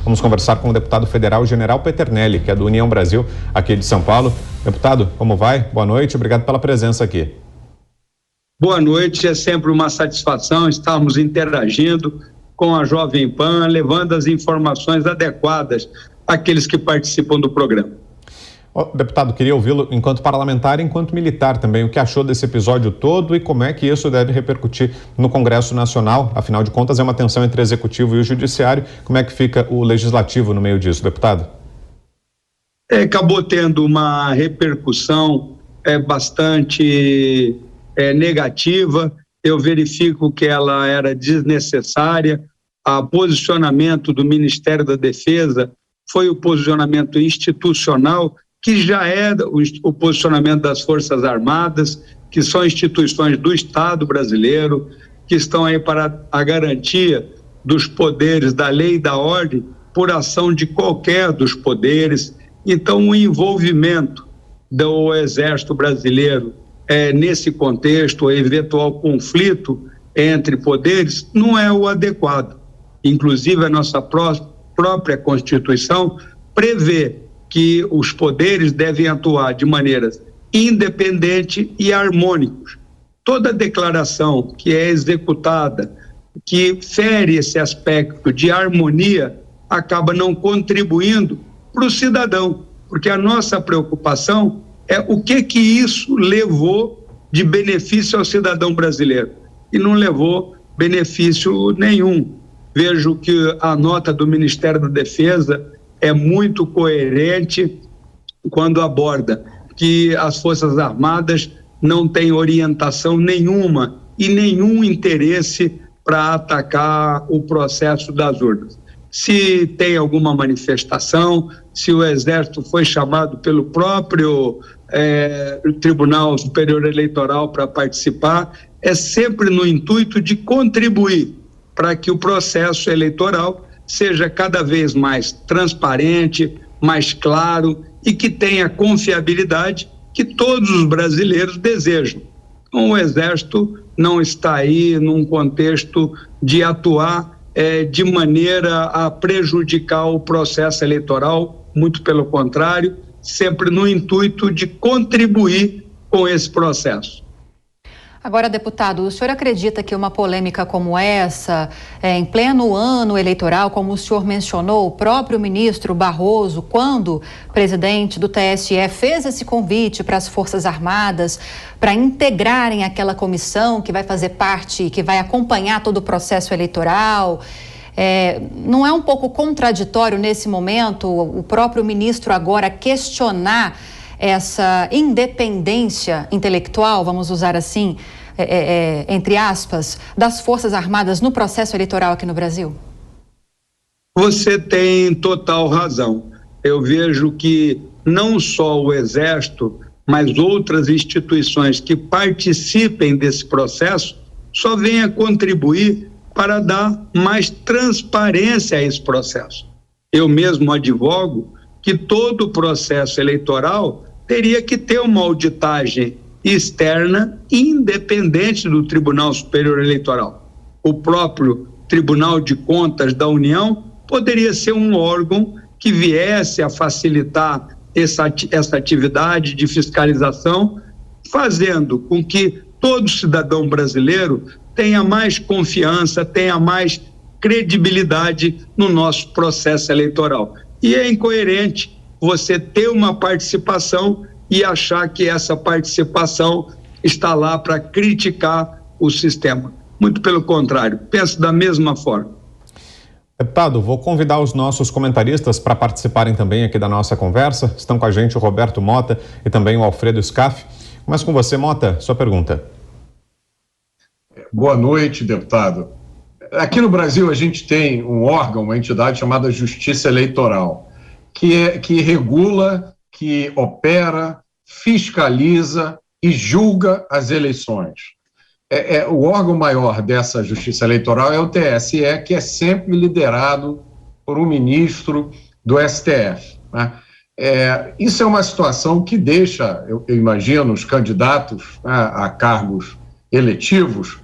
Vamos conversar com o deputado federal General Peternelli, que é do União Brasil, aqui de São Paulo. Deputado, como vai? Boa noite, obrigado pela presença aqui. Boa noite, é sempre uma satisfação estarmos interagindo com a Jovem Pan, levando as informações adequadas àqueles que participam do programa. Deputado, queria ouvi-lo enquanto parlamentar e enquanto militar também. O que achou desse episódio todo e como é que isso deve repercutir no Congresso Nacional? Afinal de contas, é uma tensão entre o Executivo e o Judiciário. Como é que fica o Legislativo no meio disso, deputado? Acabou tendo uma repercussão bastante negativa. Eu verifico que ela era desnecessária. O posicionamento do Ministério da Defesa foi o posicionamento institucional, que já é o posicionamento das Forças Armadas, que são instituições do Estado brasileiro, que estão aí para a garantia dos poderes da lei e da ordem por ação de qualquer dos poderes. Então, o envolvimento do Exército Brasileiro nesse contexto, o eventual conflito entre poderes, não é o adequado. Inclusive, a nossa própria Constituição prevê que os poderes devem atuar de maneiras independentes e harmônicas. Toda declaração que é executada, que fere esse aspecto de harmonia, acaba não contribuindo para o cidadão, porque a nossa preocupação é o que isso levou de benefício ao cidadão brasileiro, e não levou benefício nenhum. Vejo que a nota do Ministério da Defesa é muito coerente quando aborda que as Forças Armadas não têm orientação nenhuma e nenhum interesse para atacar o processo das urnas. Se tem alguma manifestação, se o Exército foi chamado pelo próprio Tribunal Superior Eleitoral para participar, é sempre no intuito de contribuir para que o processo eleitoral seja cada vez mais transparente, mais claro e que tenha confiabilidade que todos os brasileiros desejam. Então, o Exército não está aí num contexto de atuar de maneira a prejudicar o processo eleitoral, muito pelo contrário, sempre no intuito de contribuir com esse processo. Agora, deputado, o senhor acredita que uma polêmica como essa, em pleno ano eleitoral, como o senhor mencionou, o próprio ministro Barroso, quando presidente do TSE, fez esse convite para as Forças Armadas para integrarem aquela comissão que vai fazer parte, que vai acompanhar todo o processo eleitoral, não é um pouco contraditório nesse momento o próprio ministro agora questionar essa independência intelectual, vamos usar assim, entre aspas, das Forças Armadas no processo eleitoral aqui no Brasil? Você tem total razão. Eu vejo que não só o Exército, mas outras instituições que participem desse processo só vêm a contribuir para dar mais transparência a esse processo. Eu mesmo advogo que todo o processo eleitoral teria que ter uma auditagem externa independente do Tribunal Superior Eleitoral. O próprio Tribunal de Contas da União poderia ser um órgão que viesse a facilitar essa atividade de fiscalização, fazendo com que todo cidadão brasileiro tenha mais confiança, tenha mais credibilidade no nosso processo eleitoral. E é incoerente você ter uma participação e achar que essa participação está lá para criticar o sistema. Muito pelo contrário, penso da mesma forma. Deputado, vou convidar os nossos comentaristas para participarem também aqui da nossa conversa. Estão com a gente o Roberto Mota e também o Alfredo Scaff. Começo com você, Mota, sua pergunta. Boa noite, deputado. Aqui no Brasil a gente tem um órgão, uma entidade chamada Justiça Eleitoral, que regula, que opera, fiscaliza e julga as eleições. O órgão maior dessa Justiça Eleitoral é o TSE, que é sempre liderado por um ministro do STF, né? Isso é uma situação que deixa, eu imagino, os candidatos, né, a cargos eletivos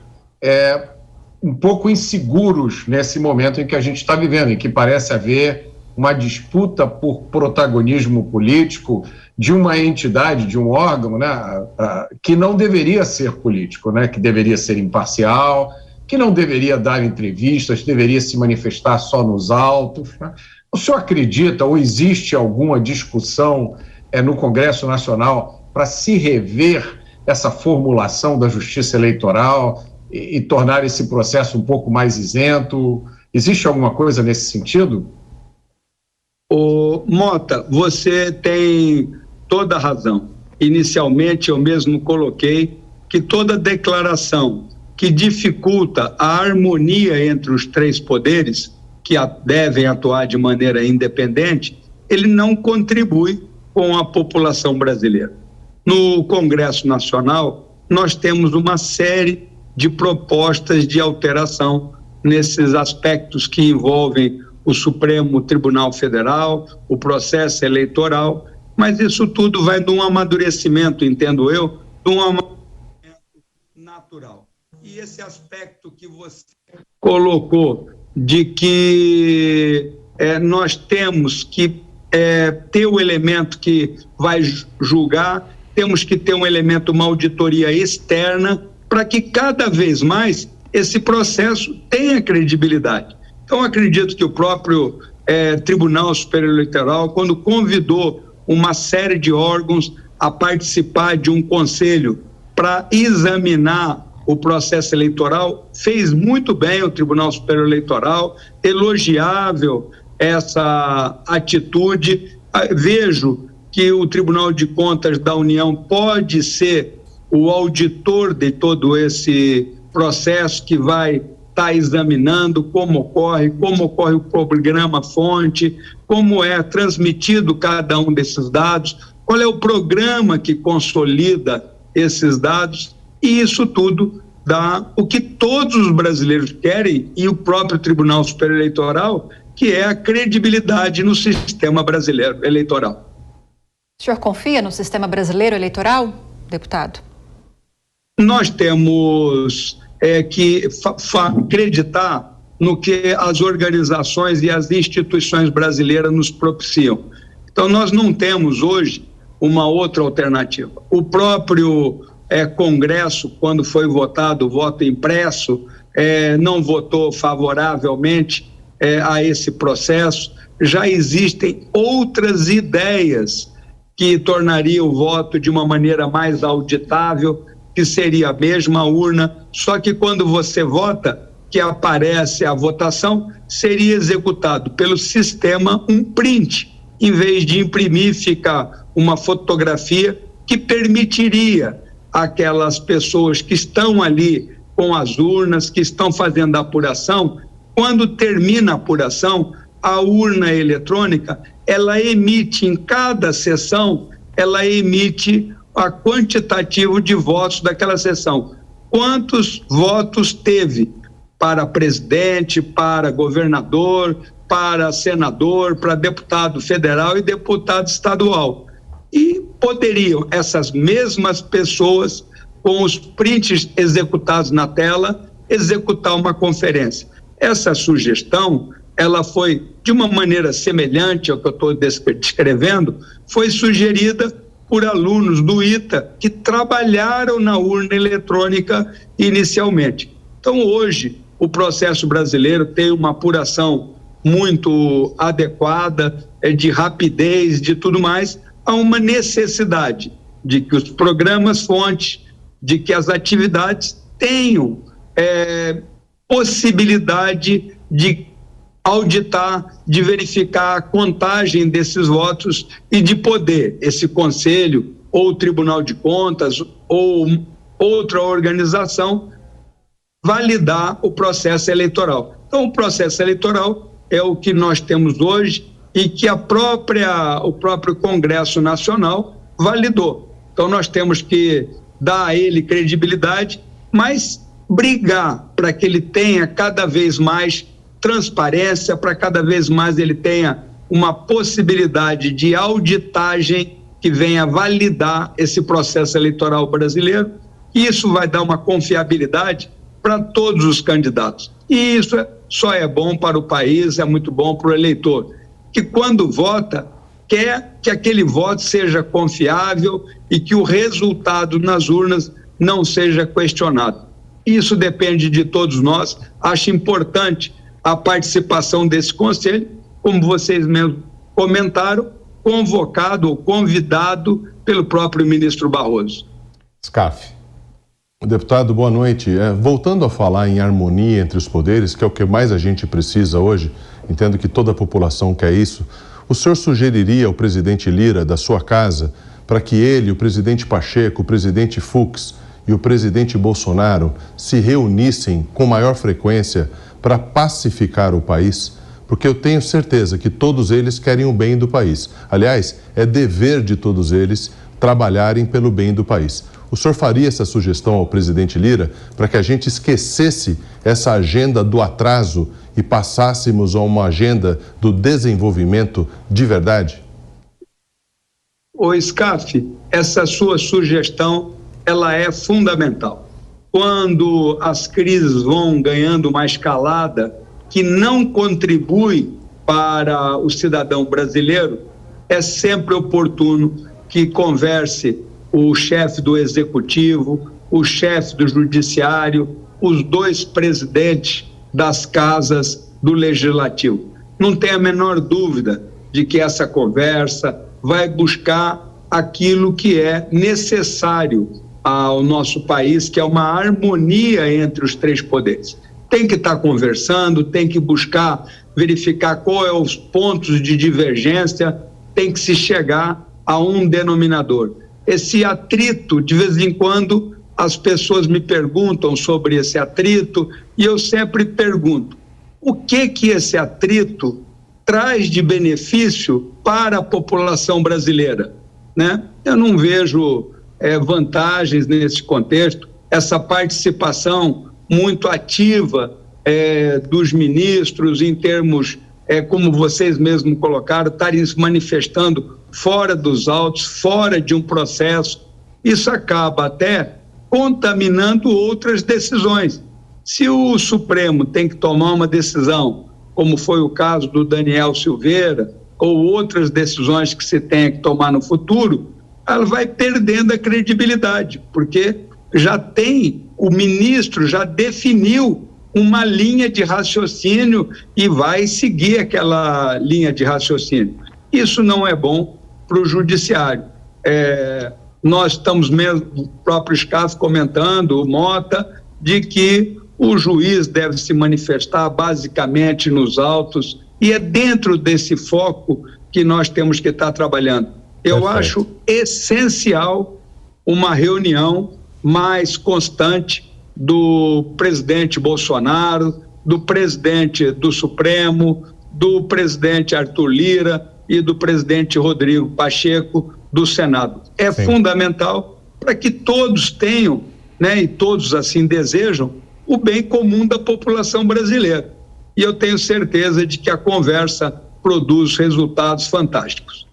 um pouco inseguros nesse momento em que a gente está vivendo, em que parece haver uma disputa por protagonismo político de uma entidade, de um órgão, né, que não deveria ser político, né, que deveria ser imparcial, que não deveria dar entrevistas, deveria se manifestar só nos autos, né? O senhor acredita ou existe alguma discussão no Congresso Nacional para se rever essa formulação da justiça eleitoral e tornar esse processo um pouco mais isento? Existe alguma coisa nesse sentido? Mota, você tem toda a razão. Inicialmente eu mesmo coloquei que toda declaração que dificulta a harmonia entre os três poderes, que devem atuar de maneira independente, ele não contribui com a população brasileira. No Congresso Nacional, nós temos uma série de propostas de alteração nesses aspectos que envolvem o Supremo Tribunal Federal, o processo eleitoral, mas isso tudo vai de um amadurecimento, entendo eu, de um amadurecimento natural. E esse aspecto que você colocou de que nós temos que ter o elemento que vai julgar, temos que ter um elemento, uma auditoria externa, para que cada vez mais esse processo tenha credibilidade. Então, acredito que o próprio Tribunal Superior Eleitoral, quando convidou uma série de órgãos a participar de um conselho para examinar o processo eleitoral, fez muito bem o Tribunal Superior Eleitoral, elogiável essa atitude. Vejo que o Tribunal de Contas da União pode ser o auditor de todo esse processo, que vai estar examinando como ocorre o programa-fonte, como é transmitido cada um desses dados, qual é o programa que consolida esses dados, e isso tudo dá o que todos os brasileiros querem, e o próprio Tribunal Superior Eleitoral, que é a credibilidade no sistema brasileiro eleitoral. O senhor confia no sistema brasileiro eleitoral, deputado? Nós temos que acreditar no que as organizações e as instituições brasileiras nos propiciam. Então, nós não temos hoje uma outra alternativa. O próprio Congresso, quando foi votado o voto impresso, não votou favoravelmente a esse processo. Já existem outras ideias que tornariam o voto de uma maneira mais auditável, que seria a mesma urna, só que quando você vota, que aparece a votação, seria executado pelo sistema um print, em vez de imprimir, fica uma fotografia que permitiria aquelas pessoas que estão ali com as urnas, que estão fazendo a apuração, quando termina a apuração, a urna eletrônica, ela emite em cada sessão, ela emite a quantitativo de votos daquela sessão. Quantos votos teve para presidente, para governador, para senador, para deputado federal e deputado estadual. E poderiam essas mesmas pessoas, com os prints executados na tela, executar uma conferência. Essa sugestão, ela foi de uma maneira semelhante ao que eu estou descrevendo, foi sugerida por alunos do ITA que trabalharam na urna eletrônica inicialmente. Então, hoje, o processo brasileiro tem uma apuração muito adequada, de rapidez, de tudo mais. Há uma necessidade de que os programas-fonte, de que as atividades tenham possibilidade de auditar, de verificar a contagem desses votos e de poder esse conselho ou o Tribunal de Contas ou outra organização validar o processo eleitoral. Então, o processo eleitoral é o que nós temos hoje e que o próprio Congresso Nacional validou. Então, nós temos que dar a ele credibilidade, mas brigar para que ele tenha cada vez mais transparência, para cada vez mais ele tenha uma possibilidade de auditagem que venha validar esse processo eleitoral brasileiro, e isso vai dar uma confiabilidade para todos os candidatos. E isso só é bom para o país, é muito bom para o eleitor, que quando vota, quer que aquele voto seja confiável e que o resultado nas urnas não seja questionado. Isso depende de todos nós. Acho importante a participação desse conselho, como vocês mesmos comentaram, convocado ou convidado pelo próprio ministro Barroso. Scaff. Deputado, boa noite. Voltando a falar em harmonia entre os poderes, que é o que mais a gente precisa hoje, entendo que toda a população quer isso, o senhor sugeriria ao presidente Lira, da sua casa, para que ele, o presidente Pacheco, o presidente Fux e o presidente Bolsonaro se reunissem com maior frequência para pacificar o país? Porque eu tenho certeza que todos eles querem o bem do país. Aliás, é dever de todos eles trabalharem pelo bem do país. O senhor faria essa sugestão ao presidente Lira para que a gente esquecesse essa agenda do atraso e passássemos a uma agenda do desenvolvimento de verdade? Ô Scaff, essa sua sugestão, ela é fundamental. Quando as crises vão ganhando uma escalada que não contribui para o cidadão brasileiro, é sempre oportuno que converse o chefe do executivo, o chefe do judiciário, os dois presidentes das casas do legislativo. Não tem a menor dúvida de que essa conversa vai buscar aquilo que é necessário ao nosso país, que é uma harmonia entre os três poderes. Tem que estar conversando, tem que buscar verificar qual é os pontos de divergência, tem que se chegar a um denominador. Esse atrito, de vez em quando, as pessoas me perguntam sobre esse atrito e eu sempre pergunto, o que esse atrito traz de benefício para a população brasileira, né? Eu não vejo vantagens nesse contexto, essa participação muito ativa dos ministros em termos, como vocês mesmos colocaram, estarem se manifestando fora dos autos, fora de um processo. Isso acaba até contaminando outras decisões. Se o Supremo tem que tomar uma decisão, como foi o caso do Daniel Silveira, ou outras decisões que se tenha que tomar no futuro, ela vai perdendo a credibilidade, porque o ministro já definiu uma linha de raciocínio e vai seguir aquela linha de raciocínio. Isso não é bom para o judiciário. Nós estamos mesmo, o próprio Scaff comentando, o Mota, de que o juiz deve se manifestar basicamente nos autos, e é dentro desse foco que nós temos que estar trabalhando. Eu acho essencial uma reunião mais constante do presidente Bolsonaro, do presidente do Supremo, do presidente Arthur Lira e do presidente Rodrigo Pacheco do Senado. É fundamental para que todos tenham, né, e todos assim desejam, o bem comum da população brasileira. E eu tenho certeza de que a conversa produz resultados fantásticos.